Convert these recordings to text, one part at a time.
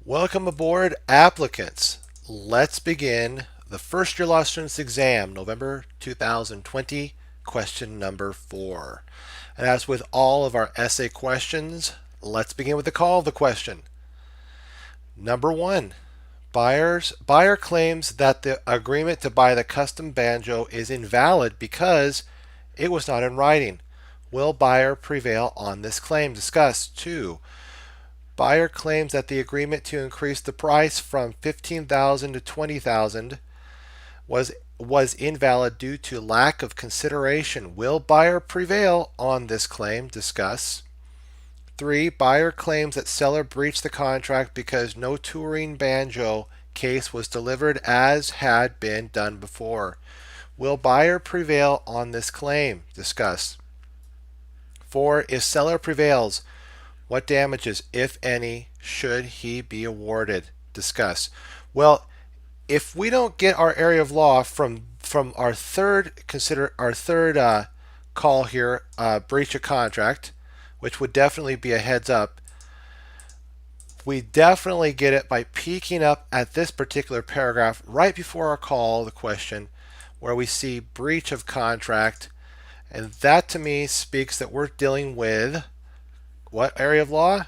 Welcome aboard, applicants. Let's begin the first year law students exam, November 2020, question number 4. And as with all of our essay questions, let's begin with the call of the question. Number 1, buyer claims that the agreement to buy the custom banjo is invalid because it was not in writing. Will buyer prevail on this claim? Discuss. 2, buyer claims that the agreement to increase the price from $15,000 to $20,000 was invalid due to lack of consideration. Will buyer prevail on this claim? Discuss. 3, buyer claims that seller breached the contract because no touring banjo case was delivered as had been done before. Will buyer prevail on this claim? Discuss. 4, if seller prevails, what damages, if any, should he be awarded? Discuss. Well, if we don't get our area of law from our third call here, breach of contract, which would definitely be a heads up, we definitely get it by peeking up at this particular paragraph right before our call, the question, where we see breach of contract, and that to me speaks that we're dealing with what area of law?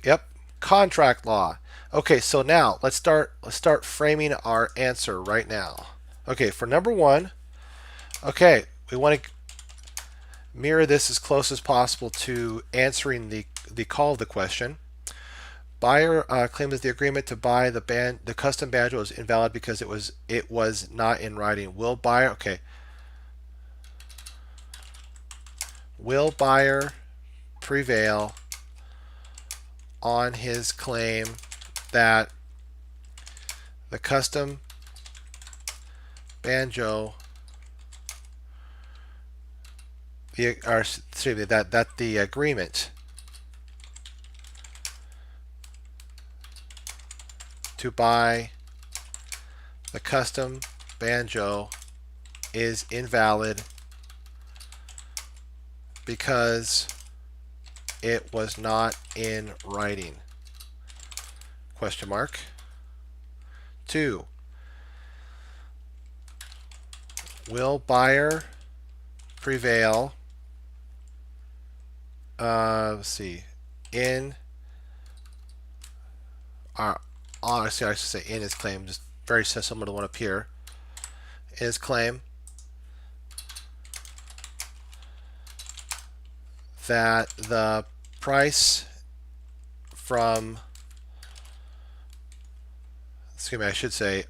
Yep, contract law. Okay, so now let's start framing our answer right now. Okay, for number 1, okay, we want to mirror this as close as possible to answering the call of the question. Buyer claims the agreement to buy the custom banjo is invalid because it was not in writing. Will buyer prevail on his claim that the custom banjo that the agreement to buy the custom banjo is invalid because it was not in writing? Question mark. 2, will buyer prevail? Let's see. In honestly, I should say in his claim, just very similar to one up here. In his claim that the price from, excuse me, I should say,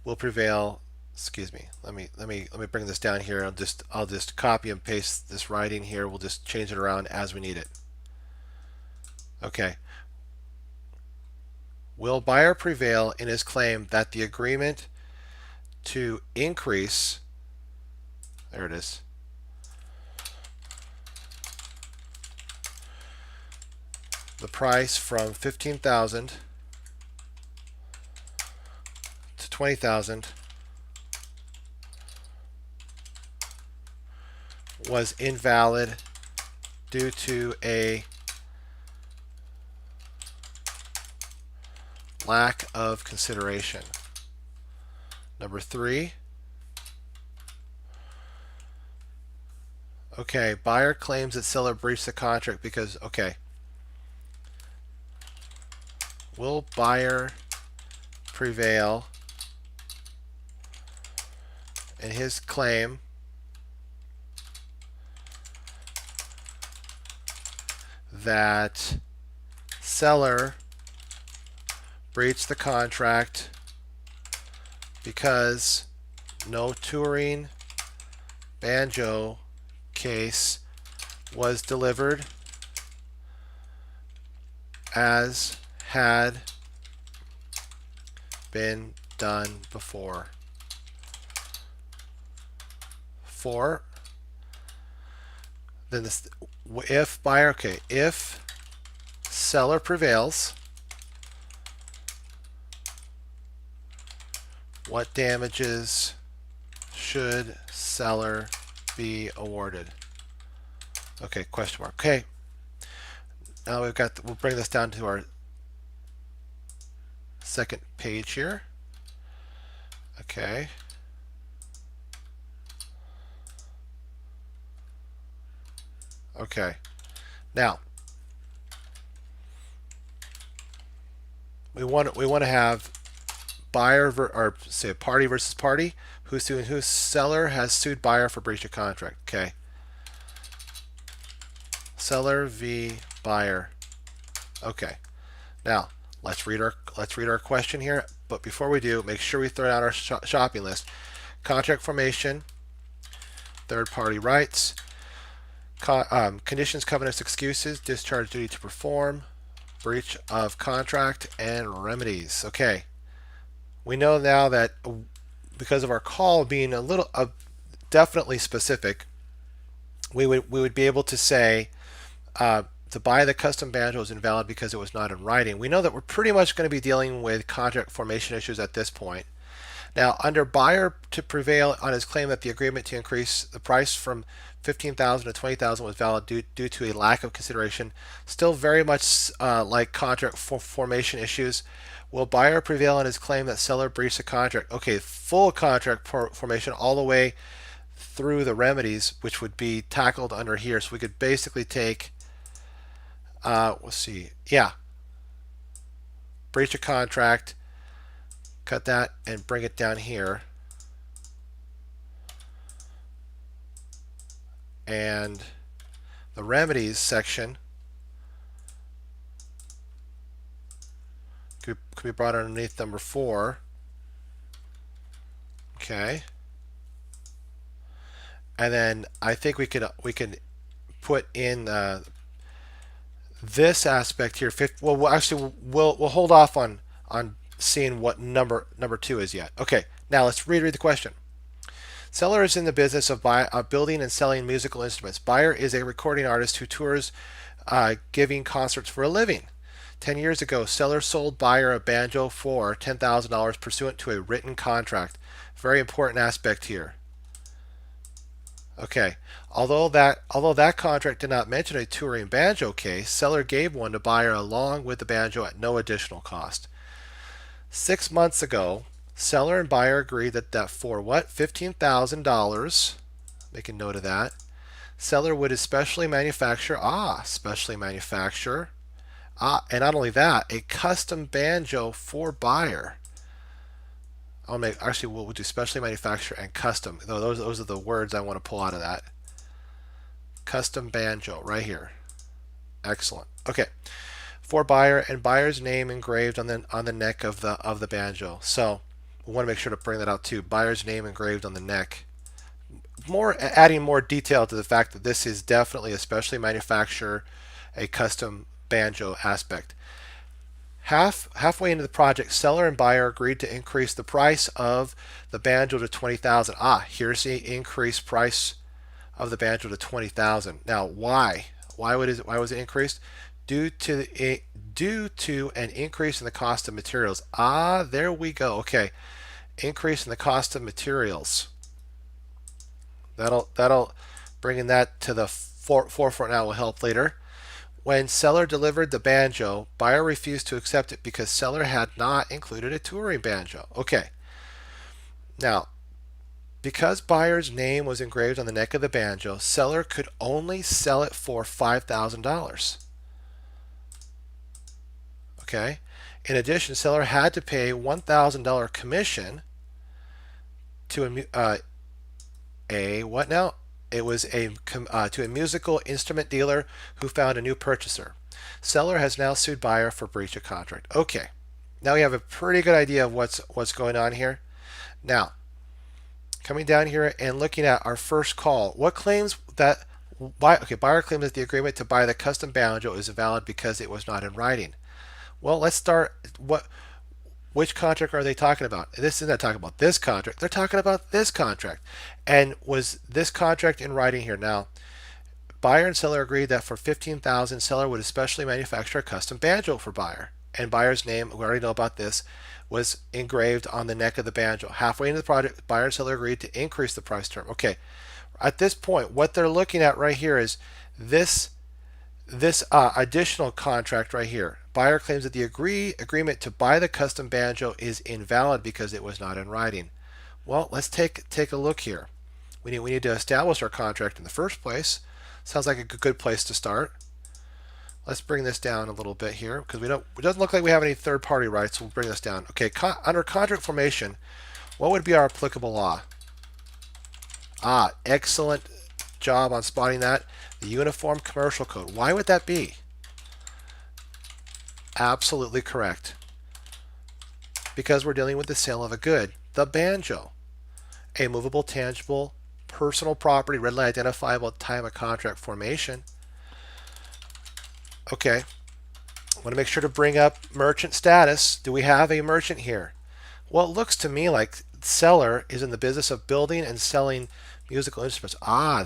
will prevail. Excuse me. Let me bring this down here. I'll just copy and paste this writing here. We'll just change it around as we need it. Okay. Will buyer prevail in his claim that the agreement to increase, there it is, the price from $15,000 to $20,000 was invalid due to a lack of consideration? Number 3, okay, buyer claims that seller breached the contract because, okay, will buyer prevail in his claim that seller breached the contract because no touring banjo case was delivered as had been done before? 4, then this, if buyer, okay, if seller prevails, what damages should seller be awarded? Okay, question mark. Okay, now we'll bring this down to our second page here. Okay. Okay. Now, we want to have buyer or say party versus party. Who's suing who? Seller has sued buyer for breach of contract. Okay. Seller v. buyer. Okay. Now let's read our question here. But before we do, make sure we throw out our shopping list. Contract formation, third party rights, conditions, covenants, excuses, discharge duty to perform, breach of contract, and remedies. Okay. We know now that because of our call being a little definitely specific, we would be able to say to buy the custom banjo is invalid because it was not in writing. We know that we're pretty much going to be dealing with contract formation issues at this point. Now, under buyer to prevail on his claim that the agreement to increase the price from $15,000 to $20,000 was valid due to a lack of consideration, still very much like contract formation issues. Will buyer prevail on his claim that seller breached the contract? Okay, full contract formation all the way through the remedies, which would be tackled under here. So we could basically take, let's see, yeah, breach of contract, cut that and bring it down here. And the remedies section could be brought underneath number 4. Okay. And then I think we can put in this aspect here. Well, actually, we'll hold off on seeing what number 2 is yet. Okay. Now let's reread the question. Seller is in the business of building and selling musical instruments. Buyer is a recording artist who tours giving concerts for a living. 10 years ago, seller sold buyer a banjo for $10,000 pursuant to a written contract. Very important aspect here. Okay. Although that contract did not mention a touring banjo case, seller gave one to buyer along with the banjo at no additional cost. 6 months ago, seller and buyer agreed that for what? $15,000. Make a note of that. Seller would especially manufacture, and not only that, a custom banjo for buyer. We'll do specially manufacture and custom. Those are the words I want to pull out of that. Custom banjo right here. Excellent. Okay. For buyer and buyer's name engraved on the neck of the banjo. So we want to make sure to bring that out too. Buyer's name engraved on the neck. Adding more detail to the fact that this is definitely a specially manufactured, a custom banjo aspect. Halfway into the project, seller and buyer agreed to increase the price of the banjo to $20,000. Here's the increased price of the banjo to $20,000. Now, why? Why was it increased? Due to an increase in the cost of materials. There we go. Okay, increase in the cost of materials. That'll bringing that to the forefront now will help later. When seller delivered the banjo, buyer refused to accept it because seller had not included a touring banjo. Okay. Now, because buyer's name was engraved on the neck of the banjo, seller could only sell it for $5,000. Okay. In addition, seller had to pay $1,000 commission to a what now? It was to a musical instrument dealer who found a new purchaser. Seller has now sued buyer for breach of contract. Okay, now we have a pretty good idea of what's going on here. Now, coming down here and looking at our first call, what claims that buyer claims that the agreement to buy the custom banjo is invalid because it was not in writing. Well, let's start. Which contract are they talking about? This is not talking about this contract. They're talking about this contract. And was this contract in writing here? Now, buyer and seller agreed that for $15,000, seller would especially manufacture a custom banjo for buyer. And buyer's name, we already know about this, was engraved on the neck of the banjo. Halfway into the project, buyer and seller agreed to increase the price term. Okay, at this point, what they're looking at right here is this this additional contract right here. Buyer claims that the agreement to buy the custom banjo is invalid because it was not in writing. Well, let's take a look here. We need to establish our contract in the first place. Sounds like a good place to start. Let's bring this down a little bit here because it doesn't look like we have any third-party rights. We'll bring this down. Okay, under contract formation, what would be our applicable law? Excellent job on spotting that. The Uniform Commercial Code. Why would that be? Absolutely correct. Because we're dealing with the sale of a good, the banjo, a movable, tangible, personal property, readily identifiable at the time of contract formation. Okay, I want to make sure to bring up merchant status. Do we have a merchant here? Well, it looks to me like seller is in the business of building and selling musical instruments.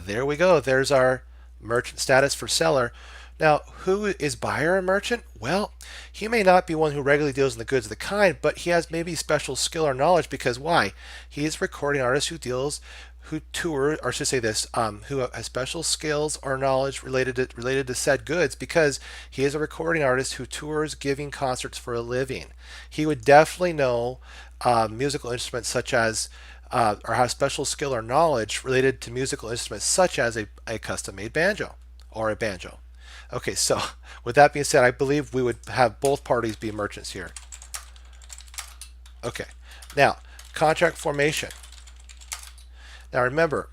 There we go. There's our merchant status for seller. Now, who is buyer a merchant? Well, he may not be one who regularly deals in the goods of the kind, but he has maybe special skill or knowledge because why? He is a recording artist who tours, or should say this, who has special skills or knowledge related to said goods because he is a recording artist who tours giving concerts for a living. He would definitely know musical instruments such as or have special skill or knowledge related to musical instruments such as a custom-made banjo or a banjo. Okay, so with that being said, I believe we would have both parties be merchants here. Okay, now contract formation. Now remember,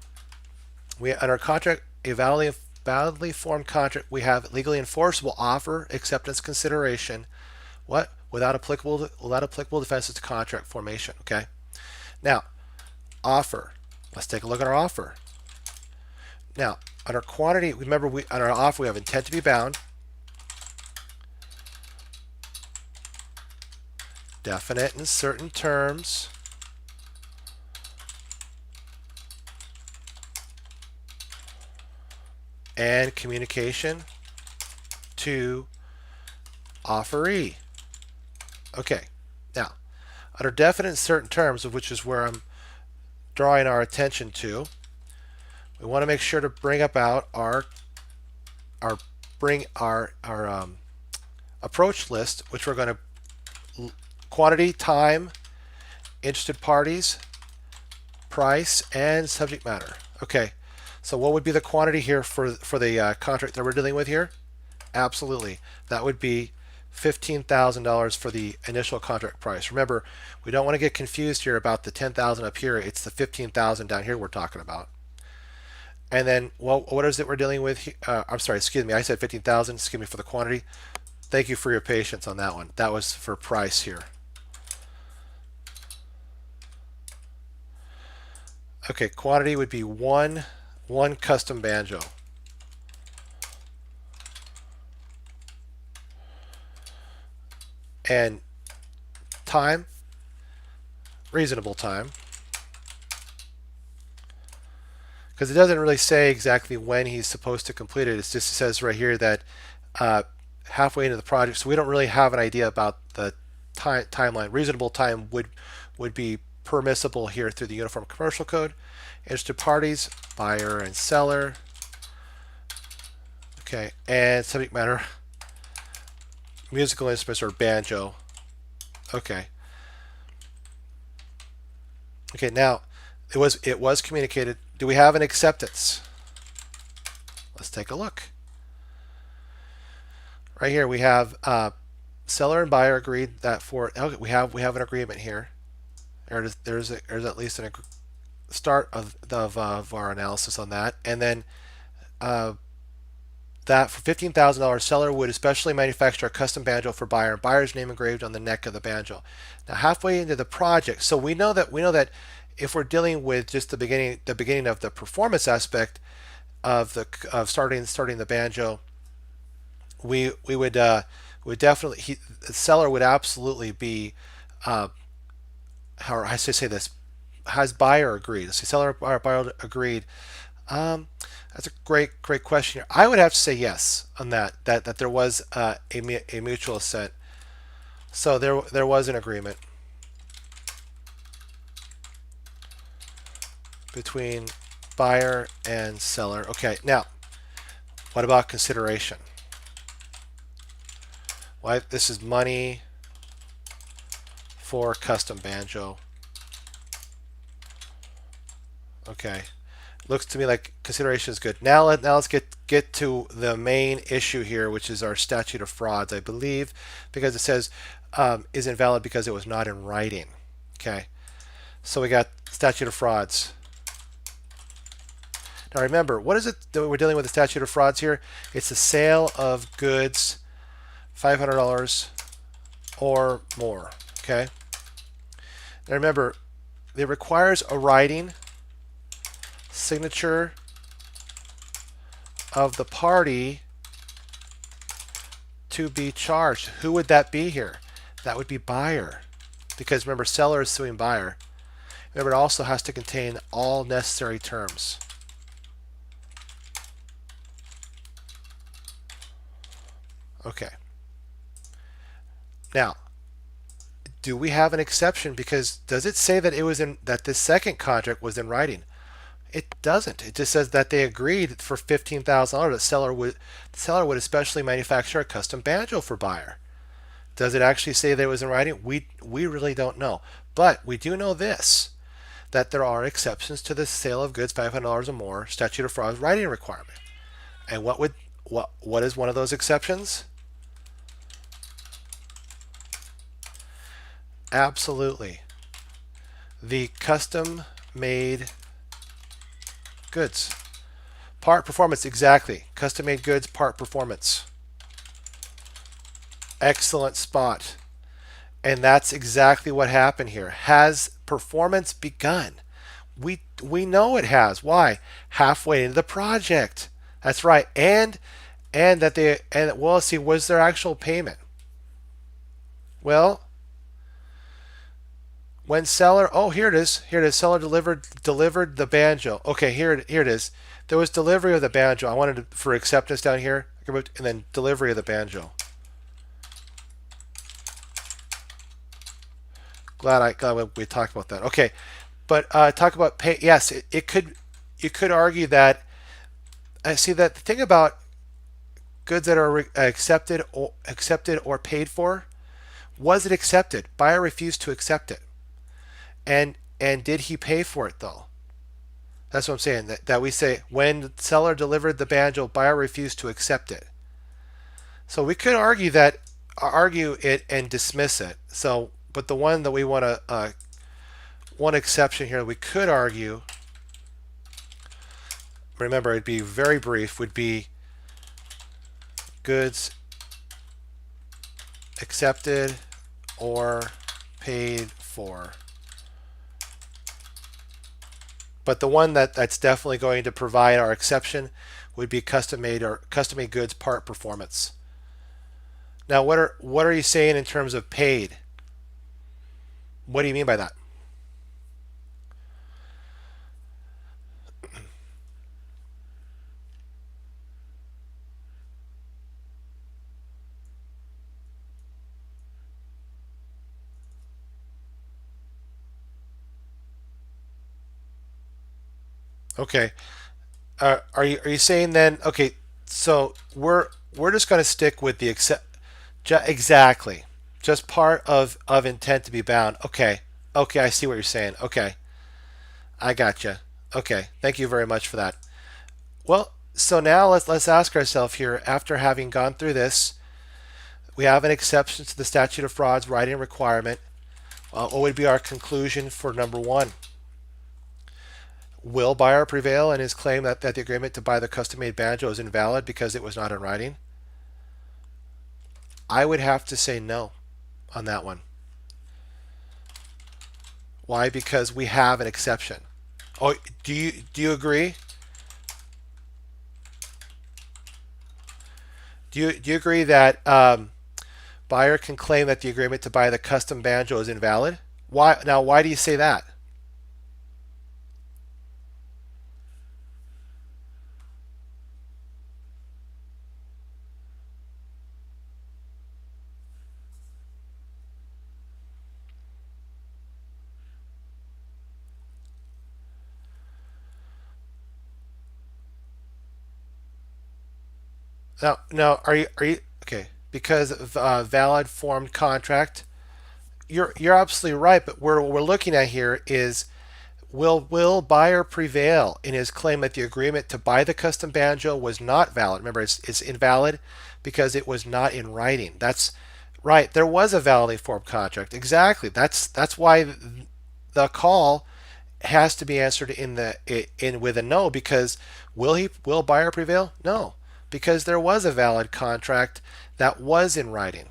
under contract, a validly formed contract, we have legally enforceable offer, acceptance, consideration. What? Without applicable defenses to contract formation. Okay. Now, offer. Let's take a look at our offer. Now, under quantity, remember on our offer we have intent to be bound, definite in certain terms, and communication to offeree. Okay, now under definite in certain terms, of which is where I'm drawing our attention to, we want to make sure to bring about our approach list, which we're going to quantity, time, interested parties, price, and subject matter. Okay, so what would be the quantity here for the contract that we're dealing with here? Absolutely, that would be $15,000 for the initial contract price. Remember, we don't want to get confused here about the $10,000 up here. It's the $15,000 down here we're talking about. And then, well, what is it we're dealing with? I'm sorry, excuse me. I said 15,000. Excuse me for the quantity. Thank you for your patience on that one. That was for price here. Okay, quantity would be one custom banjo. And time, reasonable time. Because it doesn't really say exactly when he's supposed to complete it. It just says right here that halfway into the project, so we don't really have an idea about the timeline. Reasonable time would be permissible here through the Uniform Commercial Code. Interested parties, buyer and seller. Okay, and subject matter, musical instruments or banjo. Okay. Okay, now it was communicated. Do we have an acceptance? Let's take a look. Right here we have seller and buyer agreed that for okay, we have an agreement here. There's at least a start of our analysis on that, and then that for $15,000 seller would especially manufacture a custom banjo for buyer and buyer's name engraved on the neck of the banjo. Now halfway into the project, so we know that if we're dealing with just the beginning of the performance aspect of starting the banjo, we would definitely the seller would absolutely be how I say this, has buyer agreed? Let's see, seller or buyer agreed. That's a great question. I would have to say yes on that there was a mutual assent. So there was an agreement between buyer and seller. Okay, now what about consideration? Why this is money for custom banjo. Okay. Looks to me like consideration is good. Now let's get to the main issue here, which is our statute of frauds, I believe, because it says is invalid because it was not in writing. Okay. So we got statute of frauds. Now remember, what is it that we're dealing with the statute of frauds here? It's the sale of goods $500 or more. Okay. Now remember, it requires a writing signature of the party to be charged. Who would that be here? That would be buyer. Because remember, seller is suing buyer. Remember, it also has to contain all necessary terms. Okay. Now, do we have an exception? Because does it say that it was in that this second contract was in writing? It doesn't. It just says that they agreed for $15,000 the seller would especially manufacture a custom banjo for buyer. Does it actually say that it was in writing? We really don't know. But we do know this, that there are exceptions to the sale of goods $500 or more statute of fraud writing requirement. And what is one of those exceptions? Absolutely. The custom made goods. Part performance, exactly. Custom made goods, part performance. Excellent spot. And that's exactly what happened here. Has performance begun? We know it has. Why? Halfway into the project. That's right. And that they and well, let's see, was there actual payment? Well, when seller, oh, here it is. Here it is. Seller delivered the banjo. Okay, here it is. There was delivery of the banjo. I wanted for acceptance down here, and then delivery of the banjo. Glad we talked about that. Okay, but talk about pay. Yes, it could. You could argue that. I see that the thing about goods that are accepted or paid for, was it accepted? Buyer refused to accept it, and did he pay for it though? That's what I'm saying. That we say when the seller delivered the banjo, buyer refused to accept it. So we could argue it and dismiss it. So, but the one that we want to one exception here we could argue. Remember, it'd be very brief. Would be goods accepted or paid for. But the one that's definitely going to provide our exception would be custom made goods part performance. Now, what are you saying in terms of paid? What do you mean by that? Okay. Are you saying then? Okay, so we're just going to stick with the exactly, just part of intent to be bound. Okay, okay, I see what you're saying. Okay, I gotcha. Okay, thank you very much for that. Well, so now let's ask ourselves here. After having gone through this, we have an exception to the statute of frauds writing requirement. What would be our conclusion for number one? Will buyer prevail in his claim that the agreement to buy the custom-made banjo is invalid because it was not in writing? I would have to say no on that one. Why? Because we have an exception. Oh, do you agree? Do you agree that buyer can claim that the agreement to buy the custom banjo is invalid? Why? Now, why do you say that? Now, are you okay? because of valid formed contract. You're absolutely right, but what we're looking at here is will buyer prevail in his claim that the agreement to buy the custom banjo was not valid? Remember, it's invalid because it was not in writing. That's right. There was a validly formed contract. Exactly. That's why the call has to be answered in with a no, because will buyer prevail? No, because there was a valid contract that was in writing.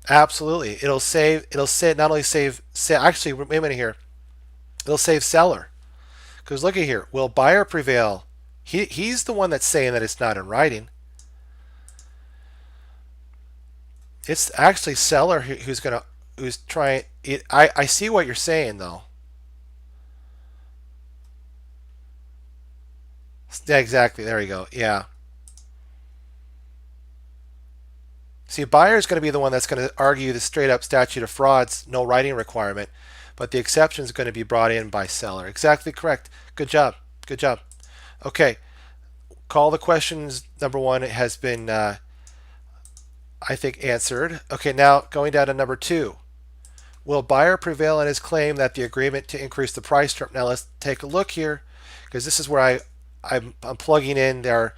Absolutely. It'll save not only actually wait a minute here. It'll save seller. Because look at here. Will buyer prevail? He's the one that's saying that it's not in writing. It's actually seller who's trying it. I see what you're saying though. Yeah, exactly. There you go. Yeah. See, buyer is going to be the one that's going to argue the straight up statute of frauds, no writing requirement, but the exception is going to be brought in by seller. Exactly correct. Good job. Good job. Okay. Call the questions number one has been, I think, answered. Okay, now going down to number two. Will buyer prevail in his claim that the agreement to increase the price term? Now let's take a look here, because this is where I'm plugging in their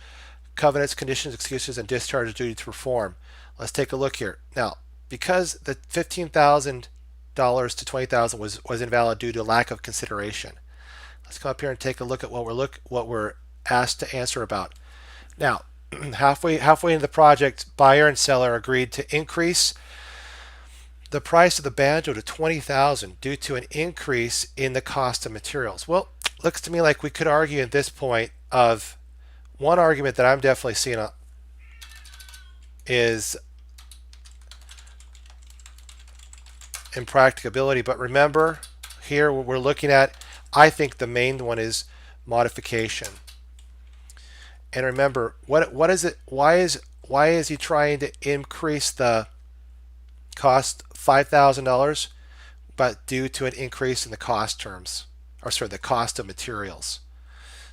covenants, conditions, excuses, and discharge duty to perform. Let's take a look here. Now, because the $15,000 to $20,000 was invalid due to lack of consideration, let's come up here and take a look at what we're asked to answer about. Now, halfway into the project, buyer and seller agreed to increase the price of the banjo to $20,000 due to an increase in the cost of materials. Well, looks to me like we could argue at this point of one argument that I'm definitely seeing is impracticability. But remember, here what we're looking at, I think the main one is modification. And remember, what is it? Why is he trying to increase the cost $5,000, but due to an increase in the cost terms, or sorry, the cost of materials?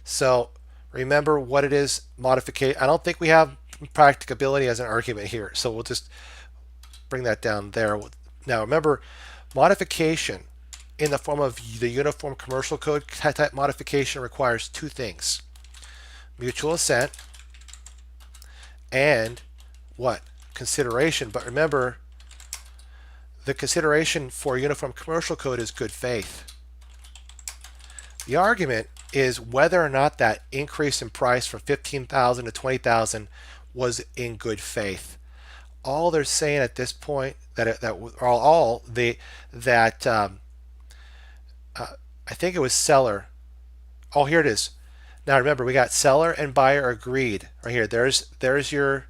So remember what it is, modification. I don't think we have practicability as an argument here, so we'll just bring that down there. Now remember, modification in the form of the Uniform Commercial Code type modification requires two things: mutual assent and what? Consideration. But remember, the consideration for Uniform Commercial Code is good faith. The argument is whether or not that increase in price from $15,000 to $20,000 was in good faith. All they're saying at this point that I think it was seller. Oh, here it is. Now remember, we got seller and buyer agreed right here. There's your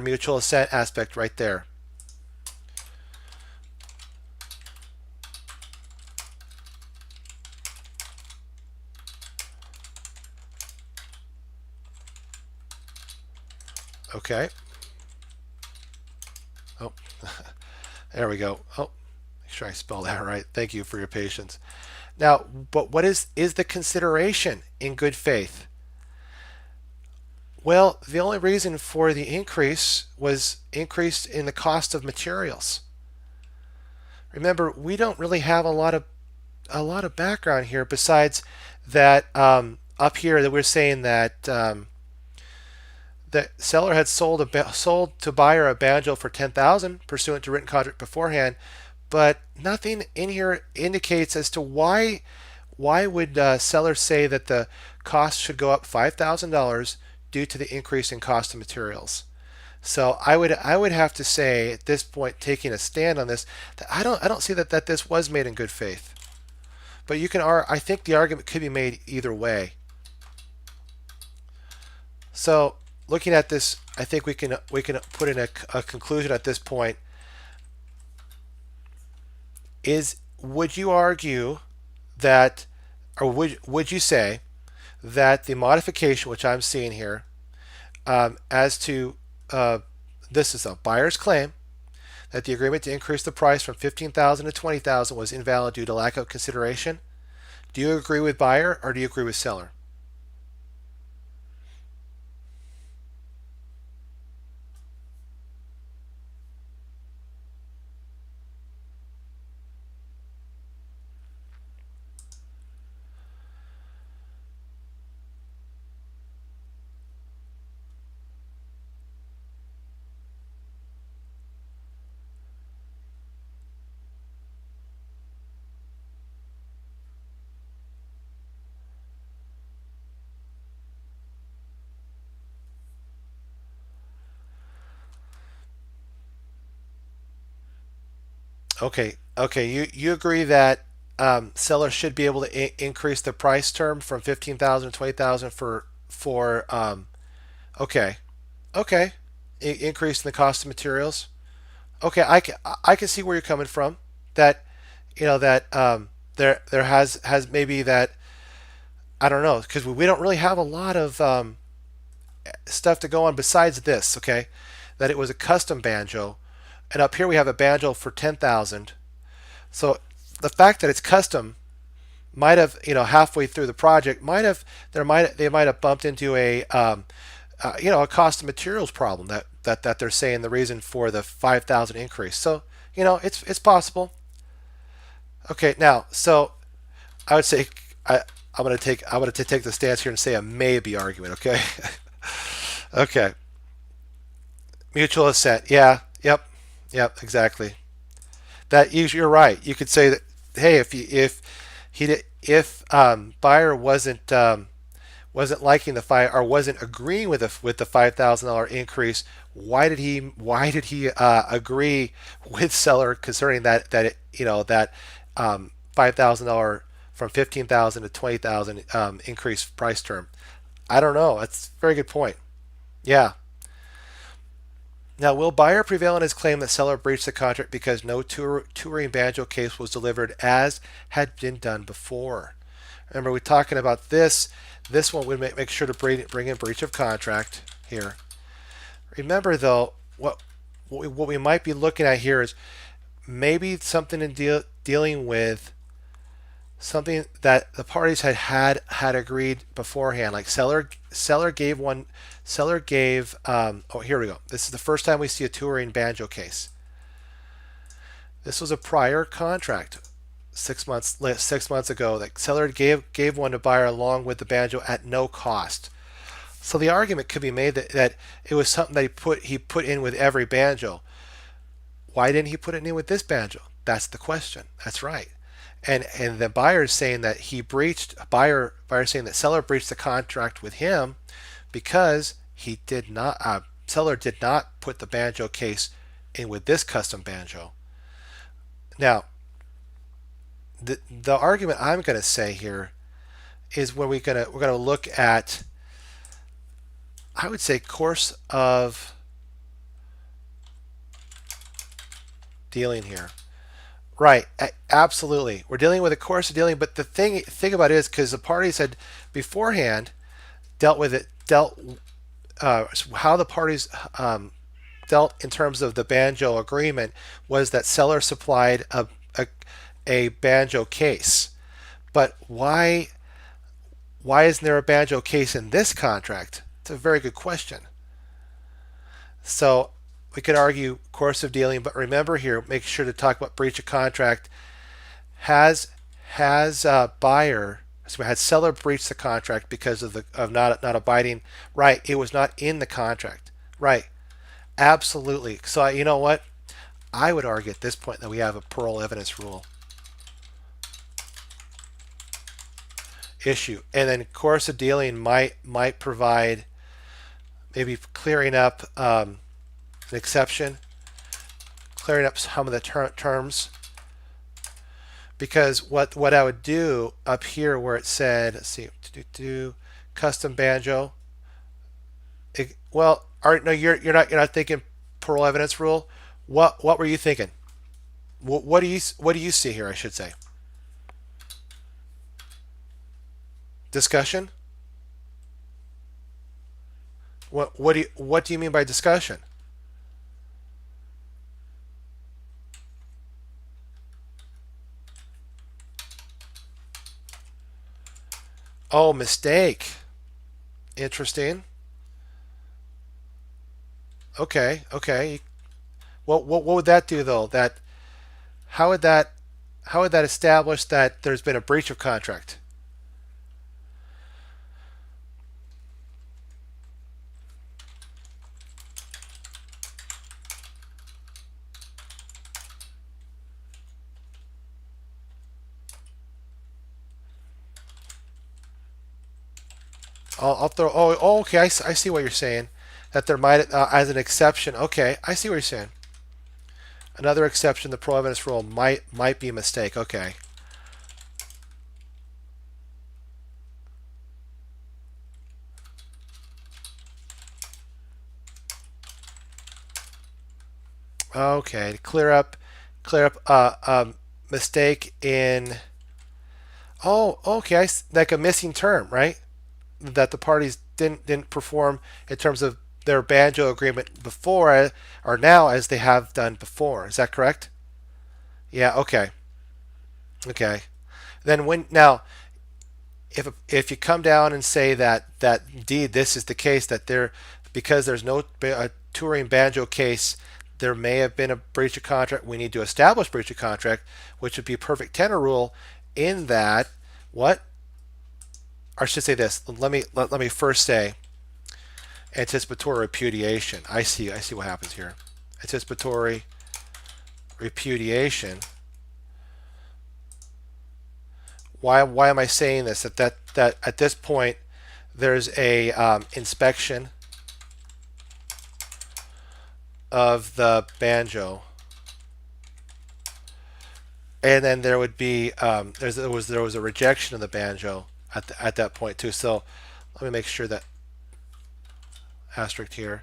mutual assent aspect right there. Okay. Oh, there we go. Oh, make sure I spell that right. Thank you for your patience. Now, but what is the consideration in good faith? Well, the only reason for the increase was increase in the cost of materials. Remember, we don't really have a lot of background here besides that up here that we're saying that the seller had sold to buyer a banjo for $10,000 pursuant to written contract beforehand, but nothing in here indicates as to why would seller say that the cost should go up $5,000 due to the increase in cost of materials. So I would have to say at this point, taking a stand on this, that I don't see that this was made in good faith. But I think the argument could be made either way. So looking at this, I think we can put in a conclusion at this point. Would you argue that, or would you say that the modification, which I'm seeing here, as to this is a buyer's claim that the agreement to increase the price from $15,000 to $20,000 was invalid due to lack of consideration? Do you agree with buyer or do you agree with seller? Okay. You agree that seller should be able to increase the price term from 15,000 to 20,000 for okay. Okay. Increase in the cost of materials. Okay, I can see where you're coming from. That that there has maybe that I don't know because we don't really have a lot of stuff to go on besides this. Okay, that it was a custom banjo, and up here we have a banjo for 10,000. So the fact that it's custom might have halfway through the project they might have bumped into a cost of materials problem that they're saying the reason for the 5,000 increase. So it's possible. Okay, now so I would say I'm going to take the stance here and say a maybe argument. Okay, okay, mutual assent. Yeah, yep, exactly. You're right. You could say that hey, if buyer wasn't liking the five or wasn't agreeing with the $5,000 increase, why did he agree with seller concerning that that $5,000 from 15,000 to 20,000 increase price term? I don't know. That's a very good point. Yeah. Now, will buyer prevail in his claim that seller breached the contract because no touring banjo case was delivered as had been done before? Remember, we're talking about this. This one we make sure to bring in breach of contract here. Remember, though, what we might be looking at here is maybe something in dealing with something that the parties had agreed beforehand. Like seller gave one. Seller gave. Oh, here we go. This is the first time we see a touring banjo case. This was a prior contract. 6 months ago, that seller gave one to buyer along with the banjo at no cost. So the argument could be made that it was something that he put in with every banjo. Why didn't he put it in with this banjo? That's the question. That's right. And the buyer is saying that buyer saying that seller breached the contract with him because he did not seller did not put the banjo case in with this custom banjo. Now, the argument I'm going to say here is when we're going to look at, I would say, course of dealing here. Right, absolutely. We're dealing with a course of dealing, but the thing about it is because the parties had beforehand dealt with it, how the parties dealt in terms of the banjo agreement was that seller supplied a banjo case. But why isn't there a banjo case in this contract? It's a very good question. So we could argue course of dealing, but remember here, make sure to talk about breach of contract. Has buyer, so had seller breached the contract because of not abiding? Right, it was not in the contract. Right, absolutely. So you know what? I would argue at this point that we have a parole evidence rule issue, and then course of dealing might provide maybe clearing up an exception, clearing up some of the terms. Because what I would do up here where it said, let's see, custom banjo. Well, no, you're not thinking parole evidence rule. What were you thinking? What do you see here? I should say. Discussion. What do you mean by discussion? Oh, mistake. Interesting. Okay, okay. What would that do though? That how would that how would that establish that there's been a breach of contract? I'll throw. Oh, okay. I see what you're saying. That there might, as an exception. Okay, I see what you're saying. Another exception, the pro evidence rule might be a mistake. Okay. Okay. Clear up. Mistake in. Oh, okay. Like a missing term, right? That the parties didn't perform in terms of their banjo agreement before or now as they have done before. Is that correct? Yeah. Okay. Okay. Then when now if you come down and say that indeed this is the case that there because there's no touring banjo case there may have been a breach of contract, we need to establish breach of contract, which would be perfect tenor rule in that what or I should say this, let me first say anticipatory repudiation. I see what happens here. Anticipatory repudiation. Why am I saying this? That at this point there's a inspection of the banjo, and then there would be there was a rejection of the banjo at that point too. So let me make sure that asterisk here,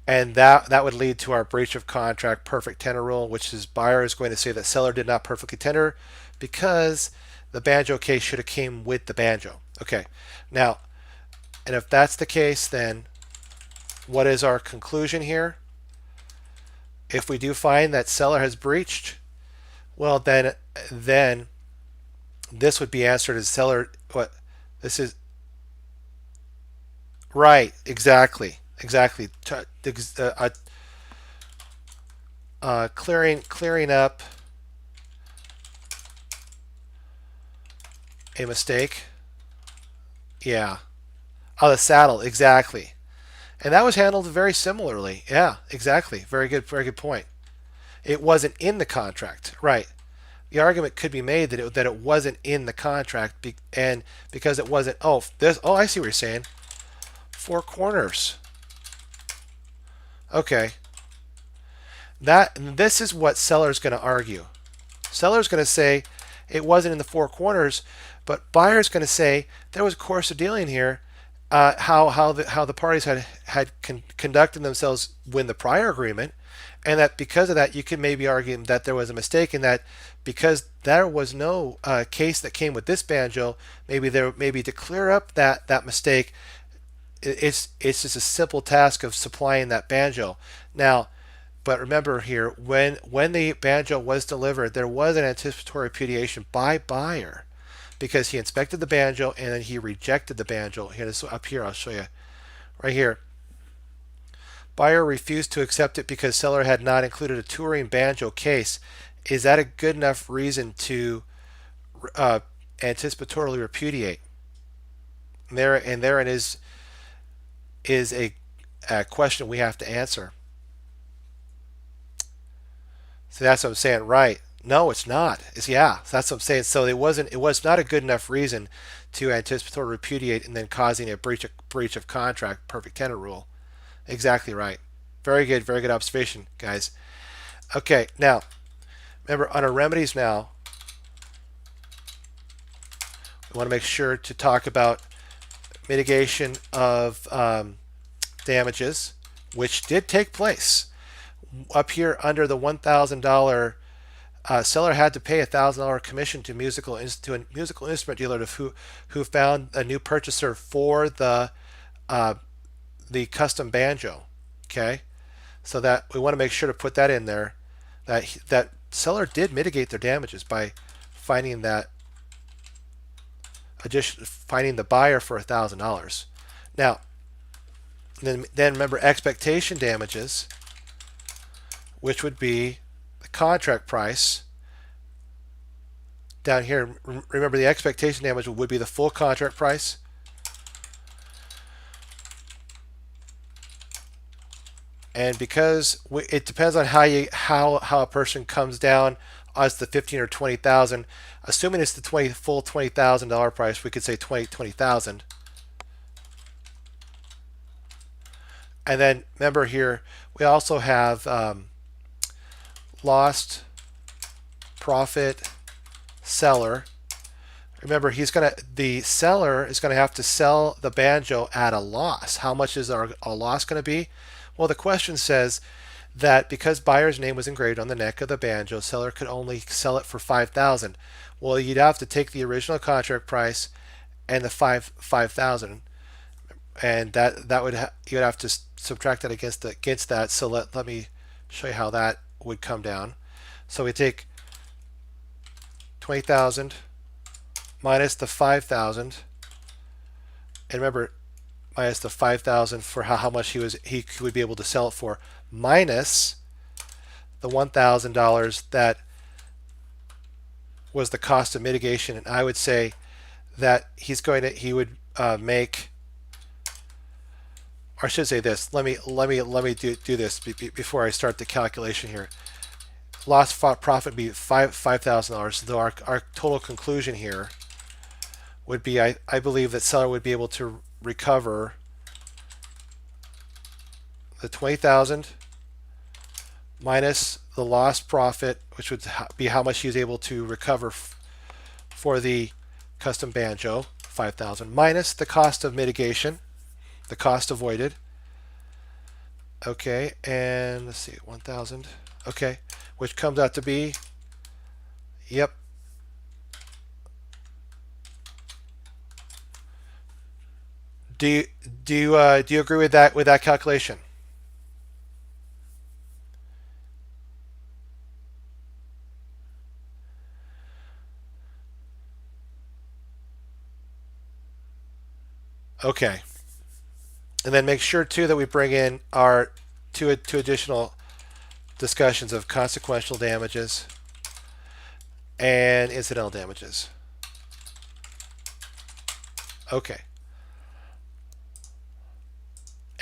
and that would lead to our breach of contract perfect tenor rule, which is buyer is going to say that seller did not perfectly tender because the banjo case should have came with the banjo. Okay, now, and if that's the case, then what is our conclusion here? If we do find that seller has breached, well then this would be answered as seller what this is right exactly clearing up a mistake. Yeah. Oh, the saddle, exactly. And that was handled very similarly. Yeah, exactly. Very good point. It wasn't in the contract, right? The argument could be made that it wasn't in the contract, and because it wasn't. Oh, this. Oh, I see what you're saying. Four corners. Okay. This is what seller's going to argue. Seller's going to say it wasn't in the four corners, but buyer's going to say there was a course of dealing here. How the parties had conducted themselves when the prior agreement, and that because of that you could maybe argue that there was a mistake in that because there was no case that came with this banjo, maybe to clear up that mistake, it's just a simple task of supplying that banjo. Now, but remember here, when the banjo was delivered, there was an anticipatory repudiation by buyer because he inspected the banjo and then he rejected the banjo. Here, this up here, I'll show you right here. Buyer refused to accept it because seller had not included a touring banjo case. Is that a good enough reason to anticipatorily repudiate? And therein is a question we have to answer. So that's what I'm saying, right? No, it's not. Yeah, that's what I'm saying. So it was not a good enough reason to anticipatory repudiate and then causing a breach of contract perfect tenor rule. Exactly right. Very good observation, guys. Okay, now remember on our remedies now, we want to make sure to talk about mitigation of damages, which did take place. Up here under the $1,000, seller had to pay $1,000 commission to a musical instrument dealer who found a new purchaser for the custom banjo. Okay, so that we want to make sure to put that in there. That seller did mitigate their damages by finding that finding the buyer for $1,000. Now, then remember expectation damages, which would be the contract price. Down here, remember the expectation damage would be the full contract price. And because it depends on how a person comes down as the 15 or 20,000, assuming it's the full $20,000 price, we could say 20,000. And then remember here, we also have lost profit seller. Remember, the seller is gonna have to sell the banjo at a loss. How much is a loss going to be? Well, the question says that because buyer's name was engraved on the neck of the banjo, seller could only sell it for $5,000. Well, you'd have to take the original contract price and the 5,000, and that would you'd have to subtract that against that. So let me show you how that would come down. So we take 20,000 minus the 5,000, and remember, minus the 5,000 for how much he would be able to sell it for, minus the $1,000 that was the cost of mitigation. And I would say that he would make, or I should say this. Let me do this before I start the calculation here. Lost profit would be $5,000. So our total conclusion here would be, I believe that seller would be able to recover the 20,000 minus the lost profit, which would be how much he was able to recover for the custom banjo, 5,000, minus the cost of mitigation, the cost avoided. Okay, and let's see, 1,000. Okay, which comes out to be, yep, do you agree with that calculation? Okay, and then make sure too that we bring in our two additional discussions of consequential damages and incidental damages. Okay.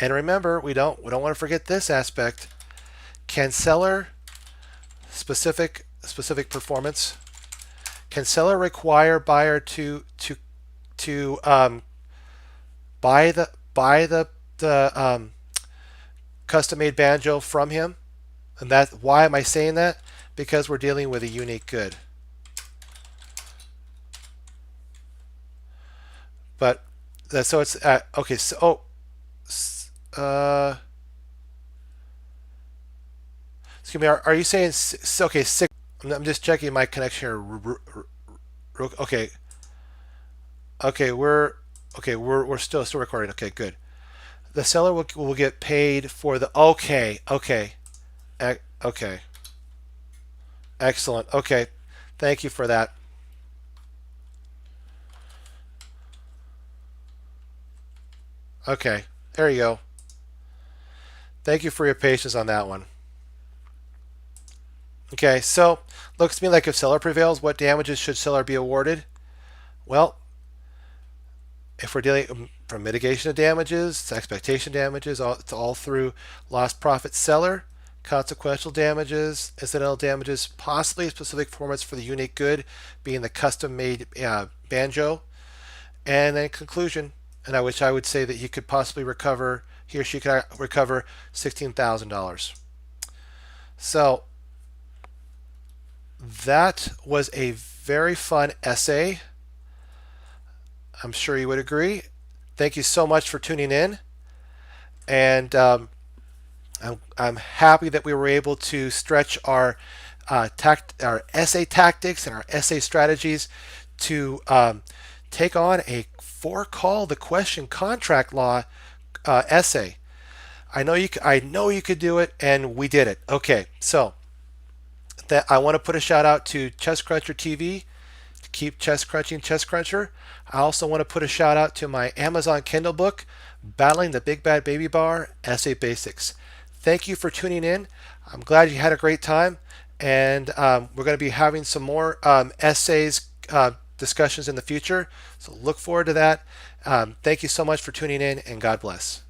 And remember, we don't want to forget this aspect. Can seller specific performance? Can seller require buyer to buy the custom made banjo from him? And why am I saying that? Because we're dealing with a unique good. But so it's okay. So excuse me. Are you saying okay? I'm just checking my connection here. Okay. Okay, we're still recording. Okay, good. The seller will get paid for the okay. Excellent. Okay. Thank you for that. Okay. There you go. Thank you for your patience on that one. Okay, so looks to me like if seller prevails, what damages should seller be awarded? Well, if we're dealing from mitigation of damages, it's expectation damages, it's all through lost profit seller, consequential damages, incidental damages, possibly specific performance for the unique good, being the custom made banjo, and then conclusion, and which I would say that he could possibly recover, he or she could recover $16,000. So that was a very fun essay. I'm sure you would agree. Thank you so much for tuning in. And I'm happy that we were able to stretch our essay tactics and our essay strategies to take on a call the question contract law essay. I know you could do it, and we did it. Okay, so I want to put a shout out to Chess Cruncher TV, keep chest crunching, chest cruncher. I also want to put a shout out to my Amazon Kindle book, Battling the Big Bad Baby Bar, Essay Basics. Thank you for tuning in. I'm glad you had a great time, and we're going to be having some more essays discussions in the future. So look forward to that. Thank you so much for tuning in, and God bless.